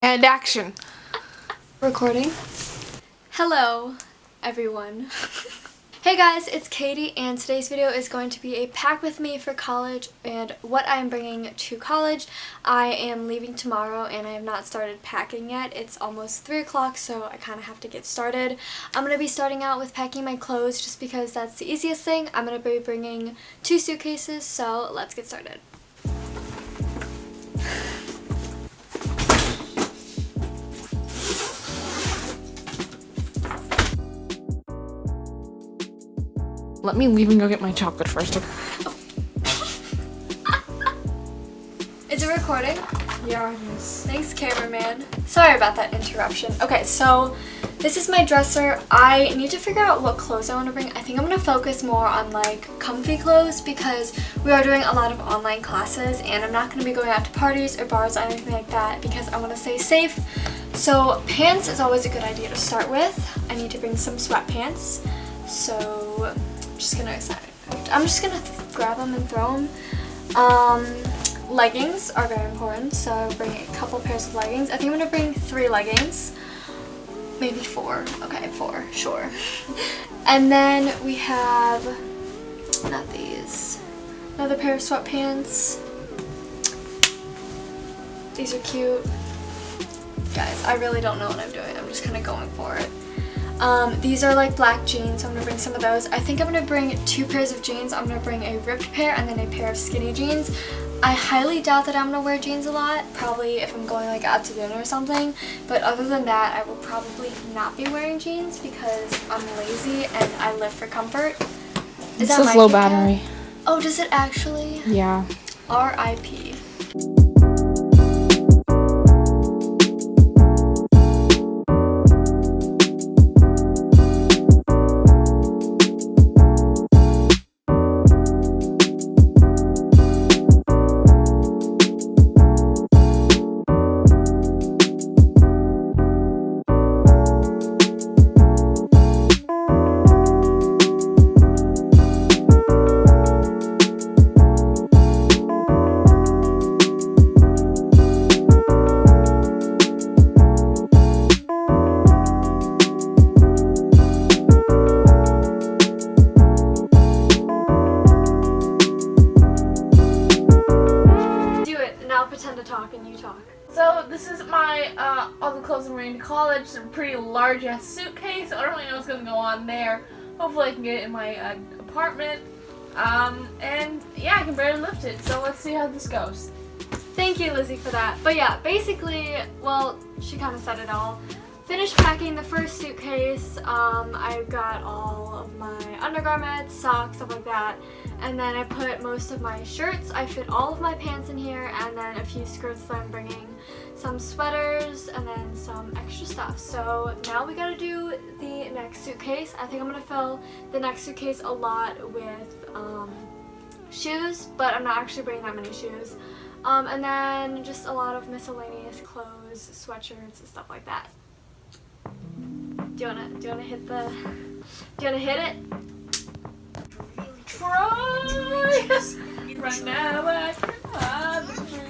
And action. Recording. Hello, everyone. Hey guys, it's Katie, and today's video is going to be a pack with me for college and what I'm bringing to college. I am leaving tomorrow and I have not started packing yet. It's almost 3 o'clock, so I kind of have to get started. I'm going to be starting out with packing my clothes just because that's the easiest thing. I'm going to be bringing 2 suitcases, so let's get started. Let me leave and go get my chocolate first. Is it recording? Yeah, it is. Thanks, cameraman. Sorry about that interruption. Okay, so this is my dresser. I need to figure out what clothes I want to bring. I think I'm going to focus more on like comfy clothes because we are doing a lot of online classes and I'm not going to be going out to parties or bars or anything like that because I want to stay safe. So pants is always a good idea to start with. I need to bring some sweatpants. So I'm just gonna grab them and throw them. Leggings are very important, so I'll bring a couple pairs of leggings. I think I'm gonna bring 3 leggings, maybe 4. Okay, 4, sure. And then we have, not these, another pair of sweatpants. These are cute. Guys, I really don't know what I'm doing. I'm just kind of going for it. These are like black jeans, so I'm going to bring some of those. I think I'm going to bring 2 pairs of jeans. I'm going to bring a ripped pair and then a pair of skinny jeans. I highly doubt that I'm going to wear jeans a lot, probably if I'm going like out to dinner or something. But other than that, I will probably not be wearing jeans because I'm lazy and I live for comfort. It says low battery. Oh, does it actually? Yeah. R.I.P. Pretend to talk and you talk. So this is my all the clothes I'm wearing to college. It's a pretty large ass suitcase. I don't really know what's gonna go on there. Hopefully I can get it in my apartment. And yeah, I can barely lift it. So let's see how this goes. Thank you, Lizzie, for that. But yeah, basically, well, she kind of said it all. Finished packing the first suitcase. I got all of my undergarments, socks, stuff like that. And then I put most of my shirts. I fit all of my pants in here and then a few skirts that I'm bringing, some sweaters, and then some extra stuff. So now we gotta do the next suitcase. I think I'm gonna fill the next suitcase a lot with shoes, but I'm not actually bringing that many shoes. And then just a lot of miscellaneous clothes, sweatshirts, and stuff like that. Do you wanna hit it? Try. Right now I can have a drink.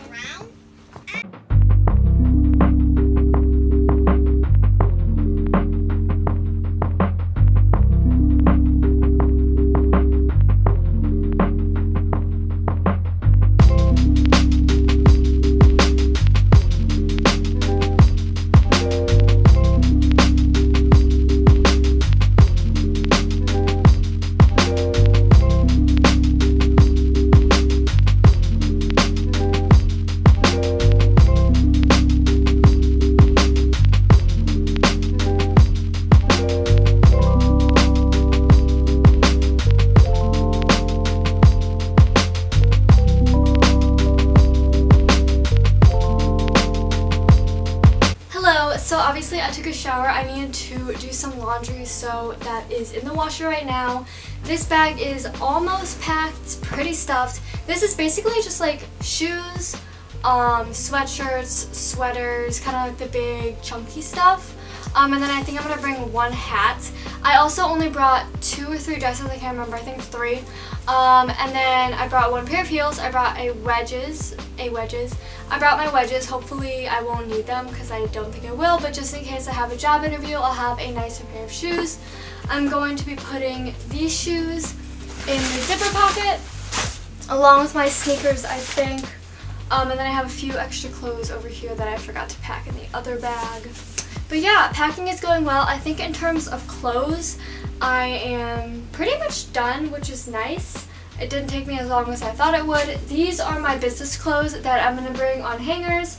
So obviously I took a shower. I needed to do some laundry, so that is in the washer right now. This bag is almost packed. It's pretty stuffed. This is basically just like shoes, sweatshirts, sweaters, kind of like the big chunky stuff. And then I think I'm gonna bring one hat. I also only brought 2 or 3 dresses, I can't remember, I think it's 3. And then I brought 1 pair of heels, I brought wedges. I brought my wedges. Hopefully I won't need them because I don't think I will, but just in case I have a job interview, I'll have a nicer pair of shoes. I'm going to be putting these shoes in the zipper pocket along with my sneakers, I think. And then I have a few extra clothes over here that I forgot to pack in the other bag. But yeah, packing is going well. I think in terms of clothes, I am pretty much done, which is nice. It didn't take me as long as I thought it would. These are my business clothes that I'm gonna bring on hangers.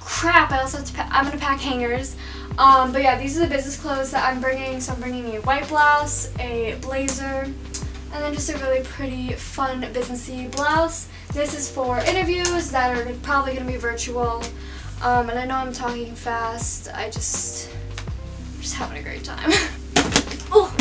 Crap, I also have to I'm gonna pack hangers. But yeah, these are the business clothes that I'm bringing. So I'm bringing a white blouse, a blazer, and then just a really pretty, fun, businessy blouse. This is for interviews that are probably gonna be virtual. And I know I'm talking fast. I'm just having a great time. Oh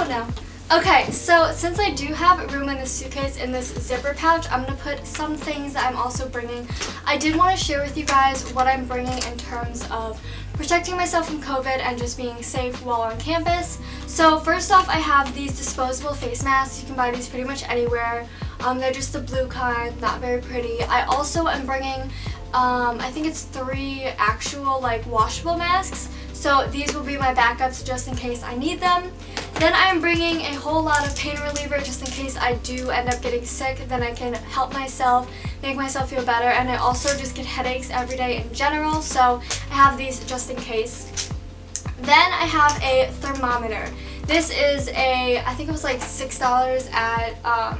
no. Okay, so since I do have room in this suitcase in this zipper pouch, I'm gonna put some things that I'm also bringing. I did want to share with you guys what I'm bringing in terms of protecting myself from COVID and just being safe while on campus. So first off, I have these disposable face masks. You can buy these pretty much anywhere. They're just the blue kind, not very pretty. I also am bringing, I think it's 3 actual like washable masks. So these will be my backups just in case I need them. Then I'm bringing a whole lot of pain reliever just in case I do end up getting sick. Then I can help myself, make myself feel better. And I also just get headaches every day in general, so I have these just in case. Then I have a thermometer. This is I think it was like $6 at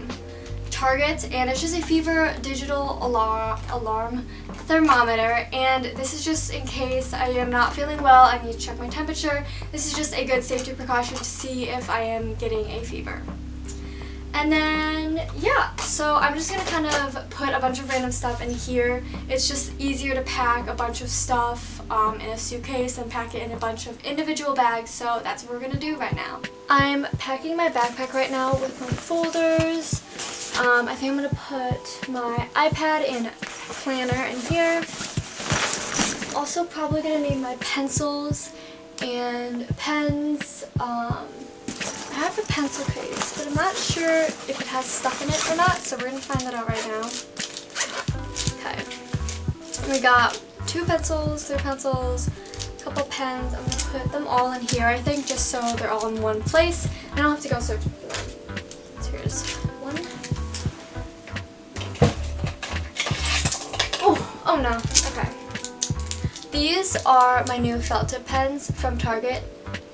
Target, and it's just a fever digital alarm thermometer, and this is just in case I am not feeling well, I need to check my temperature. This is just a good safety precaution to see if I am getting a fever. And then, yeah, so I'm just going to kind of put a bunch of random stuff in here. It's just easier to pack a bunch of stuff in a suitcase and pack it in a bunch of individual bags, so that's what we're going to do right now. I'm packing my backpack right now with my folders. I think I'm going to put my iPad and planner in here. Also probably going to need my pencils and pens. I have a pencil case, but I'm not sure if it has stuff in it or not, so we're going to find that out right now. Okay. We got 2 pencils, 3 pencils, a couple pens. I'm going to put them all in here, I think, just so they're all in one place. I don't have to go searching for them. So here's one. Oh no, okay. These are my new felt tip pens from Target.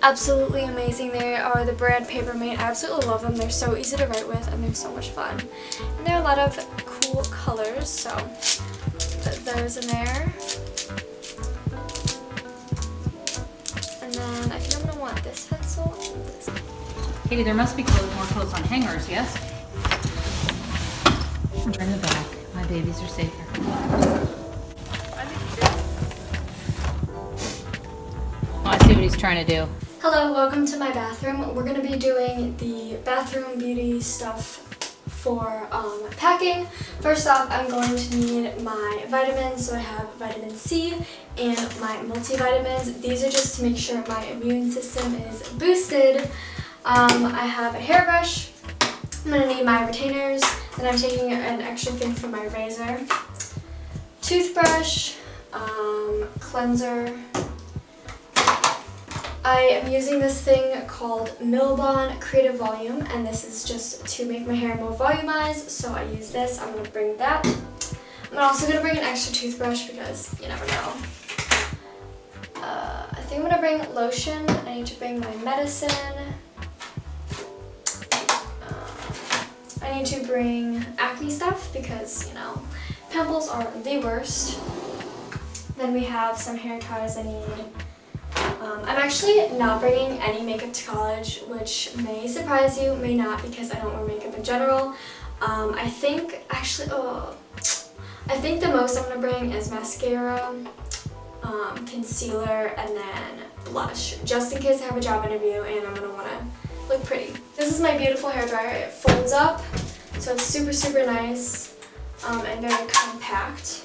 Absolutely amazing. They are the brand Papermate. I absolutely love them. They're so easy to write with and they're so much fun. And there are a lot of cool colors, so put those in there. And then I think I'm going to want this pencil and this. Katie, there must be more clothes on hangers, yes? Turn the back. My babies are safer. I see what he's trying to do. Hello, welcome to my bathroom. We're going to be doing the bathroom beauty stuff for packing. First off, I'm going to need my vitamins. So I have vitamin C and my multivitamins. These are just to make sure my immune system is boosted. I have a hairbrush. I'm going to need my retainers. Then I'm taking an extra thing for my razor. Toothbrush, cleanser. I am using this thing called Milbon Creative Volume, and this is just to make my hair more volumized, so I use this. I'm going to bring that. I'm also going to bring an extra toothbrush because you never know. I think I'm going to bring lotion. I need to bring my medicine. I need to bring acne stuff because, you know, pimples are the worst. Then we have some hair ties I need. I'm actually not bringing any makeup to college, which may surprise you, may not, because I don't wear makeup in general. I think the most I'm going to bring is mascara, concealer, and then blush, just in case I have a job interview and I'm going to want to look pretty. This is my beautiful hairdryer. It folds up, so it's super, super nice and very compact.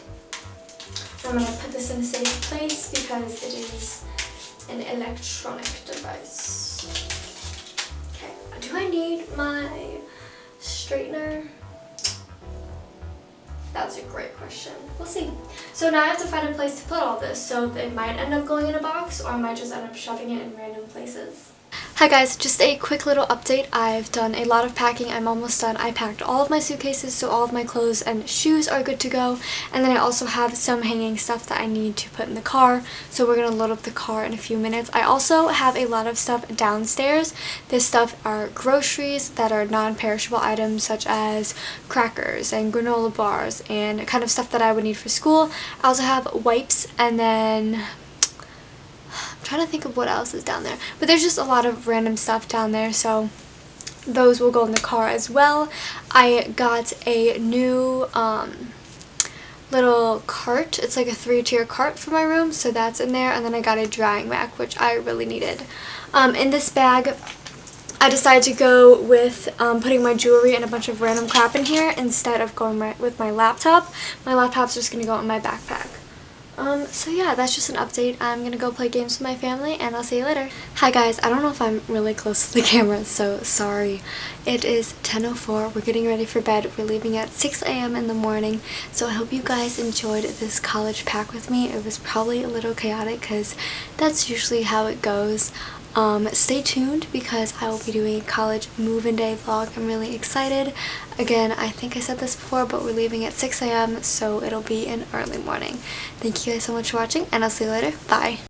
I'm going to put this in a safe place because it is an electronic device. Okay, do I need my straightener? That's a great question. We'll see. So now I have to find a place to put all this. So it might end up going in a box, or I might just end up shoving it in random places. Hi guys, just a quick little update. I've done a lot of packing. I'm almost done. I packed all of my suitcases, so all of my clothes and shoes are good to go. And then I also have some hanging stuff that I need to put in the car. So we're going to load up the car in a few minutes. I also have a lot of stuff downstairs. This stuff are groceries that are non-perishable items such as crackers and granola bars and kind of stuff that I would need for school. I also have wipes, and then trying to think of what else is down there, but there's just a lot of random stuff down there, so those will go in the car as well. I got a new little cart. It's like a 3-tier cart for my room, so that's in there. And then I got a drying rack, which I really needed. In this bag I decided to go with putting my jewelry and a bunch of random crap in here instead of going with my laptop. My laptop's just going to go in my backpack. So yeah, that's just an update. I'm gonna go play games with my family, and I'll see you later. Hi guys, I don't know if I'm really close to the camera, so sorry. It is 10:04, we're getting ready for bed. We're leaving at 6 a.m. in the morning, so I hope you guys enjoyed this college pack with me. It was probably a little chaotic, because that's usually how it goes. Stay tuned because I will be doing a college move-in day vlog. I'm really excited. Again, I think I said this before, but we're leaving at 6 a.m. so it'll be an early morning. Thank you guys so much for watching, and I'll see you later. Bye.